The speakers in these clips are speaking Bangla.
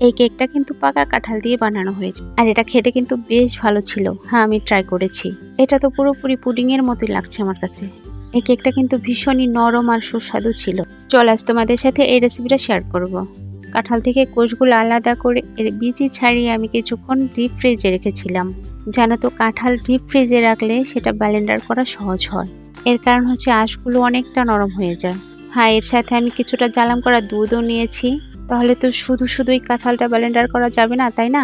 এই কেকটা কিন্তু পাকা কাঁঠাল দিয়ে বানানো হয়েছে, আর এটা খেতে কিন্তু বেশ ভালো ছিল। হ্যাঁ, আমি ট্রাই করেছি। এটা তো পুরোপুরি পুডিং এর মতোই লাগছে আমার কাছে। এই কেকটা কিন্তু ভীষণই নরম আর সুস্বাদু ছিল। চল আজ তোমাদের সাথে এই রেসিপিটা শেয়ার করব। কাঁঠাল থেকে কোষগুলো আলাদা করে এর বিচি ছাড়িয়ে আমি কিছুক্ষণ ডিপ ফ্রিজে রেখেছিলাম। জানো তো, কাঁঠাল ডিপ ফ্রিজে রাখলে সেটা ব্লেন্ডার করা সহজ হয়। এর কারণ হচ্ছে আঁশগুলো অনেকটা নরম হয়ে যায়। হ্যাঁ, এর সাথে আমি কিছুটা জ্বালাম করা দুধও নিয়েছি। তাহলে তো শুধু এই কাঁঠালটা ব্লেন্ডার করা যাবে না, তাই না?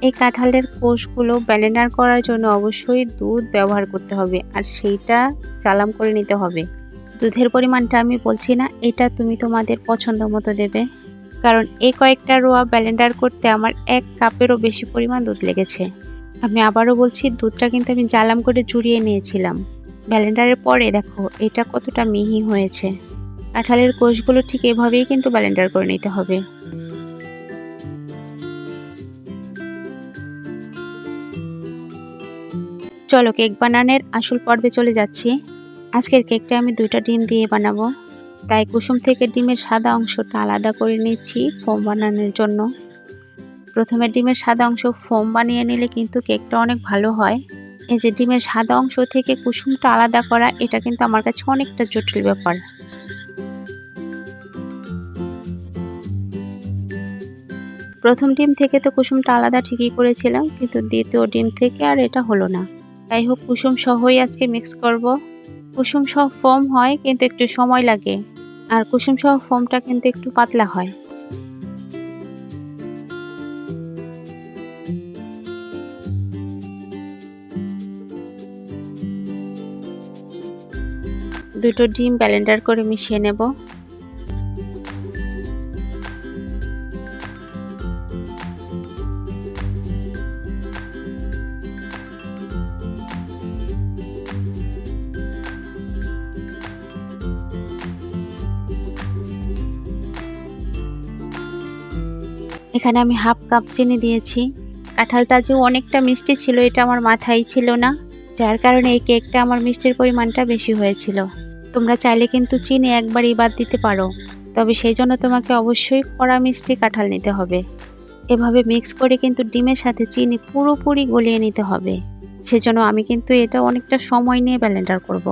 এই কাঁঠালের কোষগুলো ব্লেন্ডার করার জন্য অবশ্যই দুধ ব্যবহার করতে হবে, আর সেইটা জ্বালাম করে নিতে হবে। দুধের পরিমাণটা আমি বলছি না, এটা তুমি তোমাদের পছন্দ মতো দেবে। কারণ এই কয়েকটা রোয়া ব্লেন্ডার করতে আমার 1 কাপেরও বেশি পরিমাণ দুধ লেগেছে। আমি আবারও বলছি, দুধটা কিন্তু আমি জ্বালাম করে জুড়িয়ে নিয়েছিলাম। ব্লেন্ডারের পরে দেখো এটা কতটা মিহি হয়েছে। কাঁঠালের কোষগুলো ঠিক এভাবেই কিন্তু ব্লেন্ডার করে নিতে হবে। চলো কেক বানানোর আসল পর্বে চলে যাচ্ছি। আজকের কেকটা আমি 2টা ডিম দিয়ে বানাবো, তাই কুসুম থেকে ডিমের সাদা অংশটা আলাদা করে নিচ্ছি ফোম বানানোর জন্য। প্রথমে ডিমের সাদা অংশ ফোম বানিয়ে নিলে কিন্তু কেকটা অনেক ভালো হয়। এই যে ডিমের সাদা অংশ থেকে কুসুমটা আলাদা করা, এটা কিন্তু আমার কাছে অনেকটা জটিল ব্যাপার। প্রথম ডিম থেকে তো কুসুমটা আলাদা ঠিকই করেছিলাম, কিন্তু দ্বিতীয় ডিম থেকে আর এটা হলো না। যাই হোক, কুসুম সহই আজকে মিক্স করব। কুসুম সহ ফোম হয় কিন্তু একটু সময় লাগে, আর কুসুম সহ ফোমটা কিন্তু একটু পাতলা হয়। দুটো ডিম ব্লেন্ডার করে মিশিয়ে নেব। এখানে আমি হাফ কাপ চিনি দিয়েছি। কাঁঠালটা যে অনেকটা মিষ্টি ছিল এটা আমার মাথায় ছিল না, যার কারণে এই কেকটা আমার মিষ্টির পরিমাণটা বেশি হয়েছিল। তোমরা চাইলে কিন্তু চিনি একবারই বাদ দিতে পারো, তবে সেই জন্য তোমাকে অবশ্যই কড়া মিষ্টি কাঁঠাল নিতে হবে। এভাবে মিক্স করে কিন্তু ডিমের সাথে চিনি পুরোপুরি গলিয়ে নিতে হবে। সেজন্য আমি কিন্তু এটা অনেকটা সময় নিয়ে ব্লেন্ডার করব।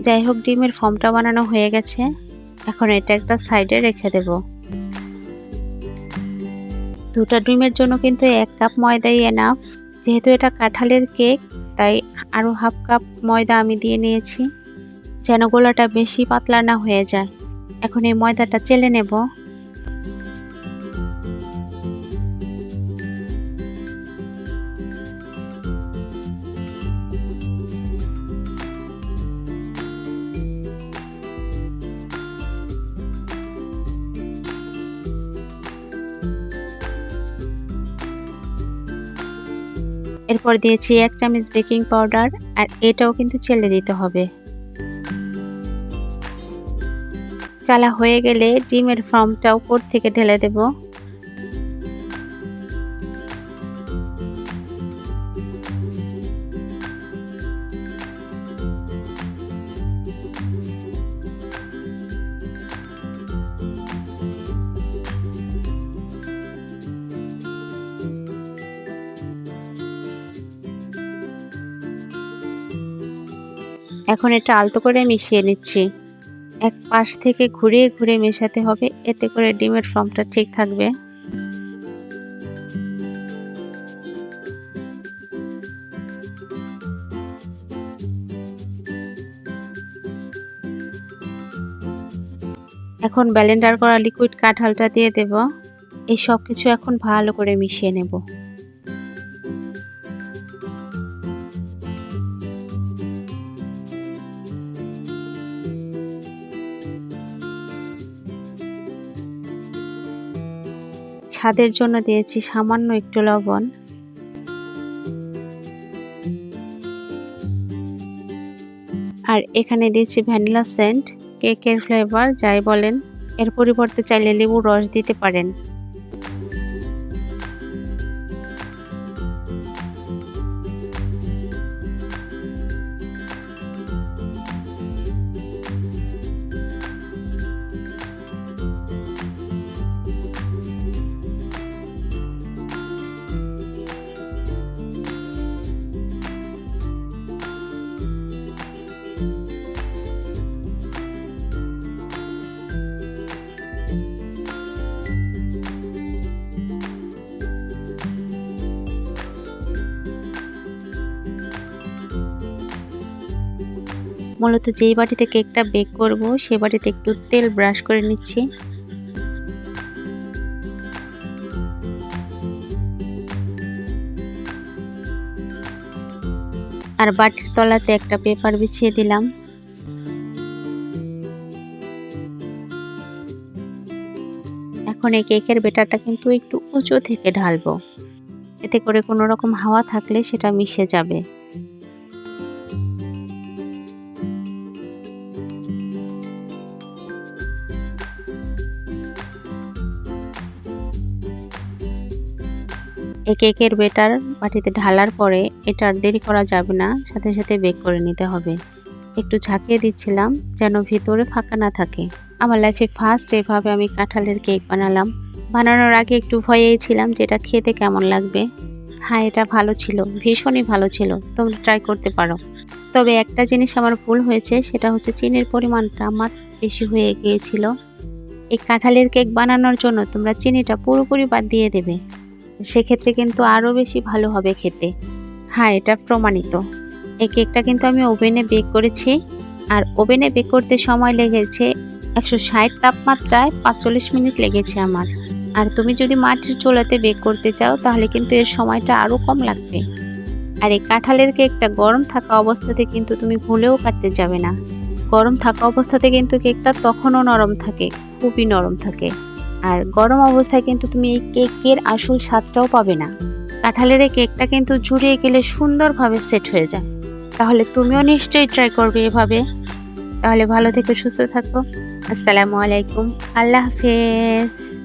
যাই হোক, ডিমের ফর্মটা বানানো হয়ে গেছে। এখন এটা একটা সাইডে রেখে দেব। 2টা ডিমের জন্য কিন্তু 1 কাপ ময়দাই এনাফ। যেহেতু এটা কাঁঠালের কেক, তাই আরও হাফ কাপ ময়দা আমি দিয়ে নিয়েছি, যেন গোলাটা বেশি পাতলা না হয়ে যায়। এখন এই ময়দাটা চেলে নেব। এরপর দিয়েছি 1 চামচ বেকিং পাউডার, আর এটাও কিন্তু চেলে দিতে হবে। চালা হয়ে গেলে ডিমের ফর্মটা উপর থেকে ঢেলে দেব। এখন এটা আলতো করে মিশিয়ে নিচ্ছি। এক পাশ থেকে ঘুরিয়ে ঘুরিয়ে মেশাতে হবে, এতে করে ডিমের ফর্মটা ঠিক থাকবে। এখন ব্লেন্ডার করা লিকুইড কাঁঠালটা দিয়ে দেব। এই সব কিছু এখন ভালো করে মিশিয়ে নেব। স্বাদের জন্য দিয়েছি সামান্য একটু লবণ। আর এখানে দিয়েছি ভ্যানিলা সেন্ট, কেকের ফ্লেভার যাই বলেন। এর পরিবর্তে চাইলে লেবুর রস দিতে পারেন। মূলত যেই বাটিতে কেকটা বেক করব সেই বাটিতে একটু তেল ব্রাশ করে নিচ্ছি। আর বাটির তলাতে একটা পেপার বিছিয়ে দিলাম। এখন এই কেকের ব্যাটারটা কিন্তু একটু উঁচু থেকে ঢালবো, এতে করে কোনো রকম হাওয়া থাকলে সেটা মিশে যাবে। এই কেকের ব্যাটার বাটিতে ঢালার পরে এটা আর দেরি করা যাবে না, সাথে সাথে বেক করে নিতে হবে। একটু ঝাঁকিয়ে দিচ্ছিলাম যেন ভিতরে ফাঁকা না থাকে। আমার লাইফে ফার্স্ট এভাবে আমি কাঁঠালের কেক বানালাম। বানানোর আগে একটু ভয়েই ছিলাম যে এটা খেতে কেমন লাগবে। হ্যাঁ, এটা ভালো ছিল, ভীষণই ভালো ছিল, তোমরা ট্রাই করতে পারো। তবে একটা জিনিস আমার ভুল হয়েছে, সেটা হচ্ছে চিনির পরিমাণটা আমার বেশি হয়ে গিয়েছিল। এই কাঁঠালের কেক বানানোর জন্য তোমরা চিনিটা পুরোপুরি বাদ দিয়ে দেবে, সেক্ষেত্রে কিন্তু আরও বেশি ভালো হবে খেতে। হ্যাঁ, এটা প্রমাণিত। এই কেকটা কিন্তু আমি ওভেনে বেক করেছি, আর ওভেনে বেক করতে সময় লেগেছে 160 তাপমাত্রায় 45 মিনিট লেগেছে আমার। আর তুমি যদি মাটির চুলাতে বেক করতে চাও তাহলে কিন্তু এর সময়টা আরও কম লাগবে। আর এই কাঁঠালের কেকটা গরম থাকা অবস্থাতে কিন্তু তুমি ভুলেও কাটতে যাবে না। গরম থাকা অবস্থাতে কিন্তু কেকটা তখনও নরম থাকে, খুবই নরম থাকে। আর গরম অবস্থায় কিন্তু তুমি এই কেকের আসল স্বাদটাও পাবে না। কাঁঠালের এই কেকটা কিন্তু জুড়িয়ে গেলে সুন্দরভাবে সেট হয়ে যায়। তাহলে তুমিও নিশ্চয়ই ট্রাই করবে এভাবে। তাহলে ভালো থেকো, সুস্থ থাকো। আসসালামু আলাইকুম, আল্লাহ হাফেজ।